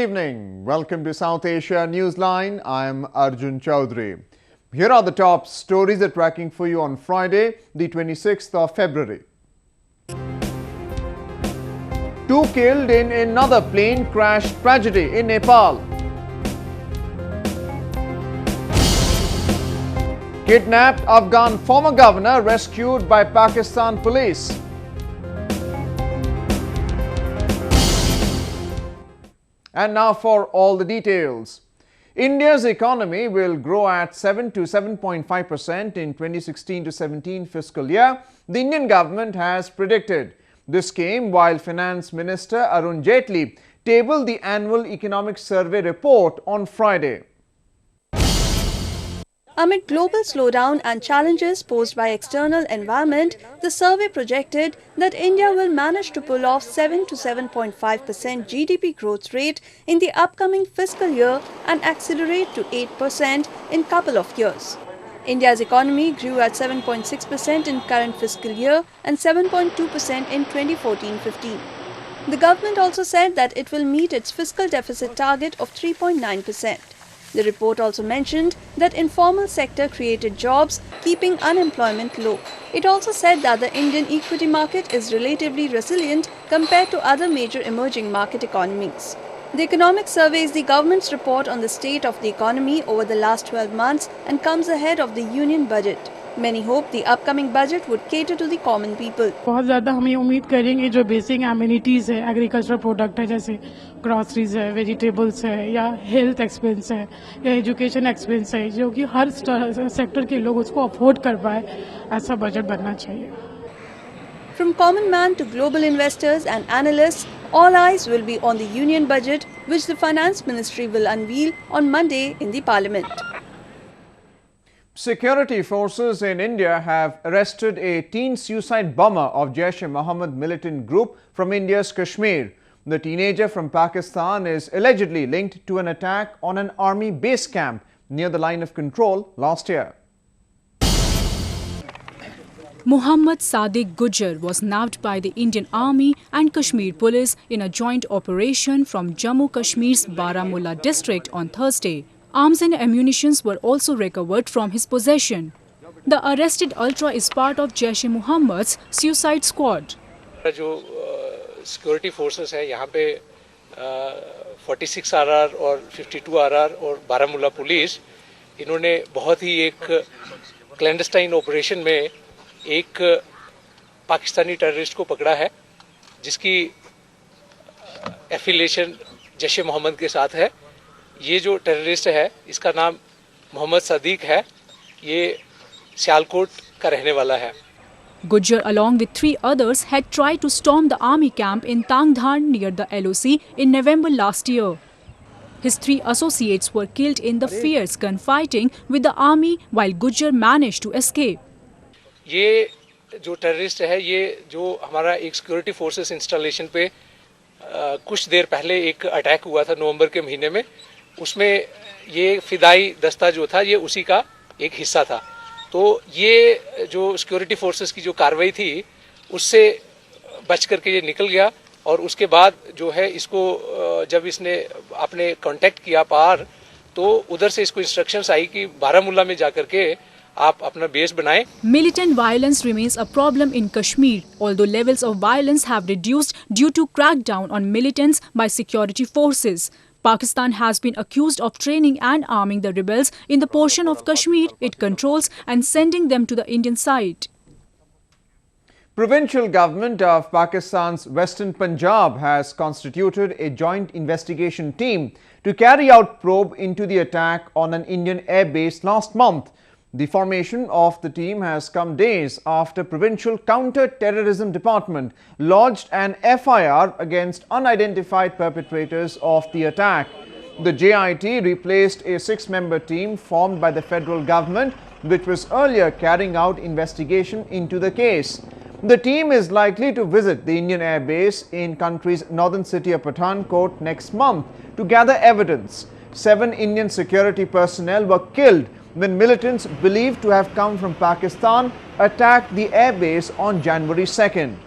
evening. Welcome to South Asia Newsline. I am Arjun Chaudhary. Here are the top stories that we're tracking for you on Friday, the 26th of February. 2 killed in another plane crash tragedy in Nepal. Kidnapped Afghan former governor rescued by Pakistan police. And now for all the details. India's economy will grow at 7 to 7.5% in 2016 to 17 fiscal year, the Indian government has predicted. This came while Finance Minister Arun Jaitley tabled the annual economic survey report on Friday. Amid global slowdown and challenges posed by external environment, the survey projected that India will manage to pull off 7 to 7.5% GDP growth rate in the upcoming fiscal year and accelerate to 8% in couple of years. India's economy grew at 7.6% in current fiscal year and 7.2% in 2014-15. The government also said that it will meet its fiscal deficit target of 3.9%. The report also mentioned that informal sector created jobs, keeping unemployment low. It also said that the Indian equity market is relatively resilient compared to other major emerging market economies. The economic survey is the government's report on the state of the economy over the last 12 months and comes ahead of the union budget. Many hope the upcoming budget would cater to the common people. बहुत ज़्यादा हम ये उम्मीद करेंगे जो basic amenities है, agricultural product है जैसे ग्रॉसरीज है, वेजिटेबल्स है या हेल्थ एक्सपेंस है या एजुकेशन एक्सपेंस है जो कि हर सेक्टर के लोग उसको अफोर्ड कर पाए, ऐसा बजट बनना चाहिए. From common man to global investors and analysts, all eyes will be on the union budget, which the Finance Ministry will unveil on Monday in the Parliament. Security forces in India have arrested a teen suicide bomber of Jaish-e-Mohammed militant group from India's Kashmir. The teenager from Pakistan is allegedly linked to an attack on an army base camp near the line of control last year. Muhammad Sadiq Gujjar was nabbed by the Indian Army and Kashmir Police in a joint operation from Jammu Kashmir's Baramulla district on Thursday. Arms and ammunition were also recovered from his possession. The arrested ultra is part of Jaish-e-Mohammed's suicide squad. जो security forces है यहाँ पे 46 RR और 52 RR और Baramulla police इन्होंने बहुत ही एक clandestine operation में एक पाकिस्तानी टेररिस्ट को पकड़ा है जिसकी एफिलिएशन जैश-ए-मोहम्मद के साथ है. ये जो टेररिस्ट है इसका नाम मोहम्मद सदीक है. ये सियालकोट का रहने वाला है. Gujjar along with 3 others had tried to storm the army camp in Tangdhan near the LOC in November last year. His 3 associates were killed in the fierce gunfighting with the army while Gujjar managed to escape. ये जो terrorist है ये जो हमारा एक security forces installation पे कुछ देर पहले एक अटैक हुआ था नवंबर के महीने में, उसमें ये फिदाई दस्ता जो था ये उसी का एक हिस्सा था. तो ये जो सिक्योरिटी फोर्सेस की जो कार्रवाई थी उससे बच करके ये निकल गया और उसके बाद जो है इसको जब इसने अपने कांटेक्ट किया पार तो उधर से इसको इंस्ट्रक्शंस आई कि बारामूला में जाकर के आप अपना बेस बनाएं. Militant violence remains a problem in Kashmir, although levels of violence have reduced due to crackdown on militants by security forces. Pakistan has been accused of training and arming the rebels in the portion of Kashmir it controls and sending them to the Indian side. Provincial government of Pakistan's Western Punjab has constituted a joint investigation team to carry out probe into the attack on an Indian air base last month. The formation of the team has come days after Provincial Counter-Terrorism Department lodged an FIR against unidentified perpetrators of the attack. The JIT replaced a 6-member team formed by the federal government, which was earlier carrying out investigation into the case. The team is likely to visit the Indian Air Base in country's northern city of Pathankot next month to gather evidence. 7 Indian security personnel were killed when militants believed to have come from Pakistan attacked the airbase on January 2nd.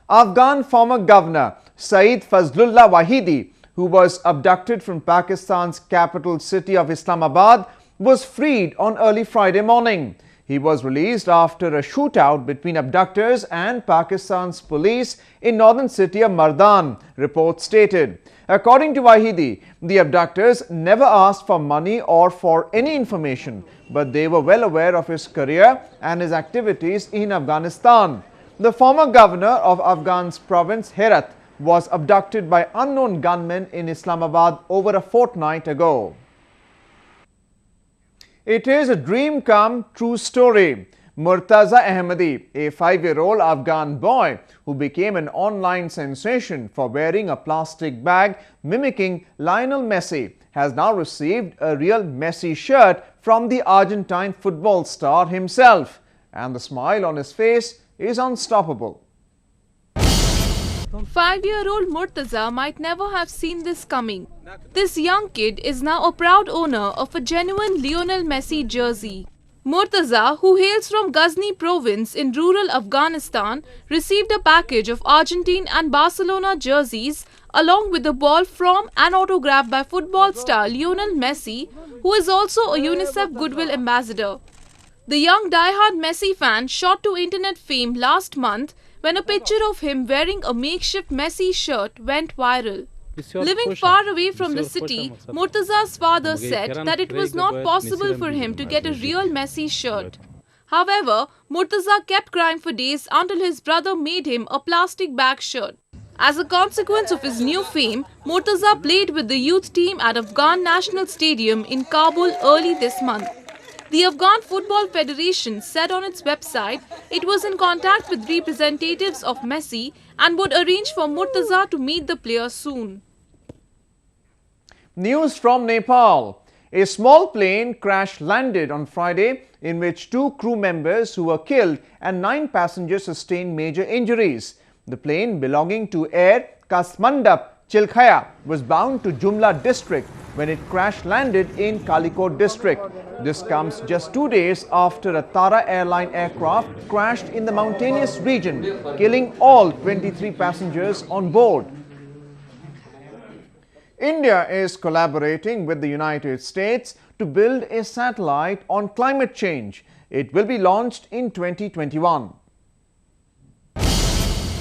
Afghan former governor Saeed Fazlullah Wahidi, who was abducted from Pakistan's capital city of Islamabad, was freed on early Friday morning. He was released after a shootout between abductors and Pakistan's police in northern city of Mardan, reports stated. According to Wahidi, the abductors never asked for money or for any information, but they were well aware of his career and his activities in Afghanistan. The former governor of Afghan's province, Herat, was abducted by unknown gunmen in Islamabad over a fortnight ago. It is a dream come true story. Murtaza Ahmadi, a 5-year-old Afghan boy who became an online sensation for wearing a plastic bag mimicking Lionel Messi, has now received a real Messi shirt from the Argentine football star himself. And the smile on his face is unstoppable. 5-year-old Murtaza might never have seen this coming. This young kid is now a proud owner of a genuine Lionel Messi jersey. Murtaza, who hails from Ghazni province in rural Afghanistan, received a package of Argentine and Barcelona jerseys along with a ball from and autographed by football star Lionel Messi, who is also a UNICEF Goodwill Ambassador. The young die-hard Messi fan shot to internet fame last month when a picture of him wearing a makeshift Messi shirt went viral. Living far away from the city, Murtaza's father said that it was not possible for him to get a real Messi shirt. However, Murtaza kept crying for days until his brother made him a plastic bag shirt. As a consequence of his new fame, Murtaza played with the youth team at Afghan National Stadium in Kabul early this month. The Afghan Football Federation said on its website it was in contact with representatives of Messi and would arrange for Murtaza to meet the player soon. News from Nepal. A small plane crash-landed on Friday in which 2 crew members who were killed and 9 passengers sustained major injuries. The plane belonging to Air Kasmandap Chilkhaya was bound to Jumla district when it crash-landed in Kalikot district. This comes just 2 days after a Tara airline aircraft crashed in the mountainous region, killing all 23 passengers on board. India is collaborating with the United States to build a satellite on climate change. It will be launched in 2021.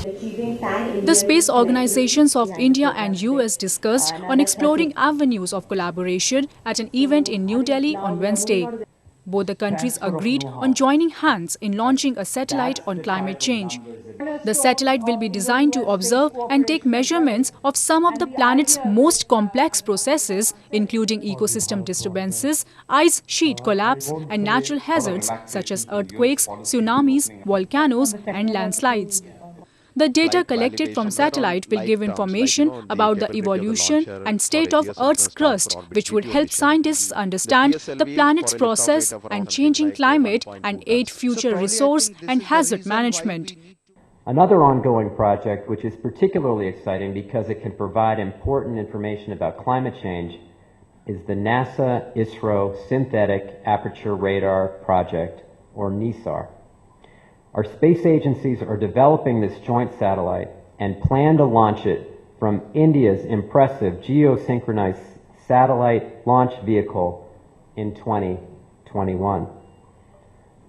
The space organizations of India and US discussed on exploring avenues of collaboration at an event in New Delhi on Wednesday. Both the countries agreed on joining hands in launching a satellite on climate change. The satellite will be designed to observe and take measurements of some of the planet's most complex processes, including ecosystem disturbances, ice sheet collapse, and natural hazards such as earthquakes, tsunamis, volcanoes, and landslides. The data collected from satellite will give information about the evolution and state of Earth's crust, which would help scientists understand the planet's process and changing climate and aid future resource and hazard management. Another ongoing project, which is particularly exciting because it can provide important information about climate change, is the NASA-ISRO Synthetic Aperture Radar Project, or NISAR. Our space agencies are developing this joint satellite and plan to launch it from India's impressive geosynchronized satellite launch vehicle in 2021.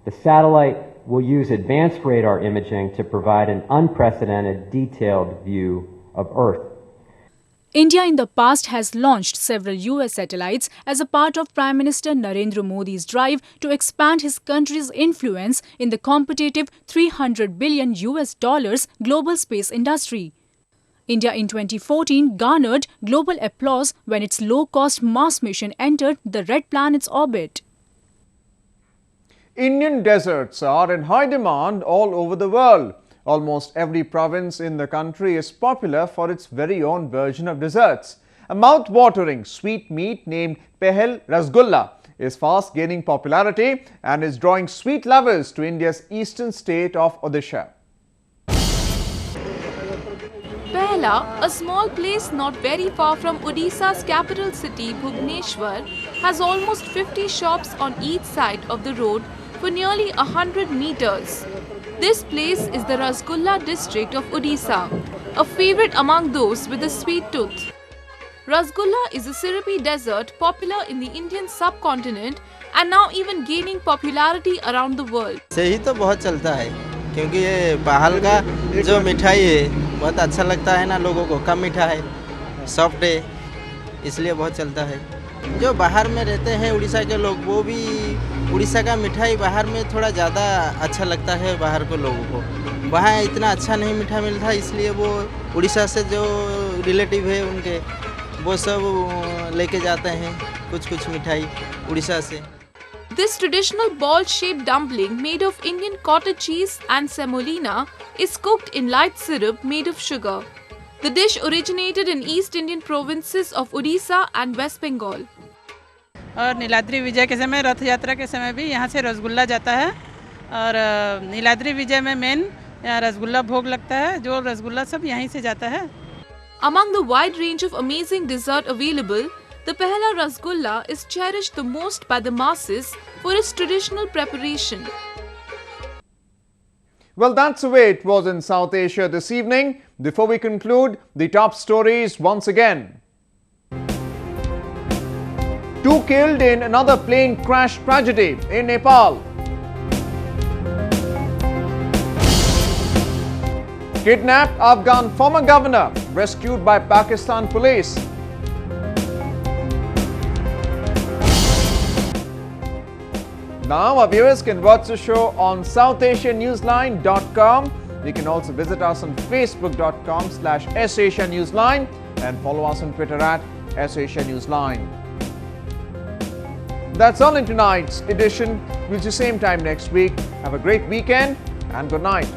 The satellite will use advanced radar imaging to provide an unprecedented detailed view of Earth. India in the past has launched several US satellites as a part of Prime Minister Narendra Modi's drive to expand his country's influence in the competitive $300 billion global space industry. India in 2014 garnered global applause when its low-cost Mars mission entered the Red Planet's orbit. Indian deserts are in high demand all over the world. Almost every province in the country is popular for its very own version of desserts. A mouth-watering sweet meat named Pehel Rasgulla is fast gaining popularity and is drawing sweet lovers to India's eastern state of Odisha. Pehla, a small place not very far from Odisha's capital city Bhubaneswar, has almost 50 shops on each side of the road for nearly 100 meters. This place is the Rasgulla district of Odisha. a favorite among those with a sweet tooth. Rasgulla is a syrupy dessert popular in the Indian subcontinent and now even gaining popularity around the world. सही तो बहुत चलता है क्योंकि ये बाहर का जो मिठाई है बहुत अच्छा लगता है ना लोगों को, कम मीठा है, सॉफ्ट है, इसलिए बहुत चलता है। जो बाहर में रहते हैं उड़ीसा के लोग, वो भी उड़ीसा का मिठाई बाहर में थोड़ा ज़्यादा अच्छा लगता है बाहर के लोगों को। वहाँ इतना अच्छा नहीं मीठा मिलता, इसलिए वो उड़ीसा से जो रिलेटिव है उनके वो सब लेके जाते हैं कुछ मिठाई उड़ीसा से। This traditional ball-shaped dumpling made of Indian cottage cheese and semolina is cooked in light syrup made of sugar. The dish originated in East Indian provinces of Odisha and West Bengal. और नीलाद्री विजय के समय, रथ यात्रा के समय भी यहाँ से रसगुल्ला जाता है और नीलाद्री विजय में मेन यहाँ रसगुल्ला भोग लगता है, जो रसगुल्ला सब यहीं से जाता है। Among the wide range of amazing dessert available, the Pehla Rasgulla is cherished the most by the masses for its traditional preparation. Well, that's the way it was in South Asia this evening. Before we conclude, the top stories once again. 2 killed in another plane crash tragedy in Nepal. Kidnapped Afghan former governor rescued by Pakistan police. Now our viewers can watch the show on SouthAsiaNewsline.com. You can also visit us on Facebook.com/SAsiaNewsline and follow us on Twitter @SAsiaNewsline. That's all in tonight's edition. We'll see you same time next week. Have a great weekend and good night.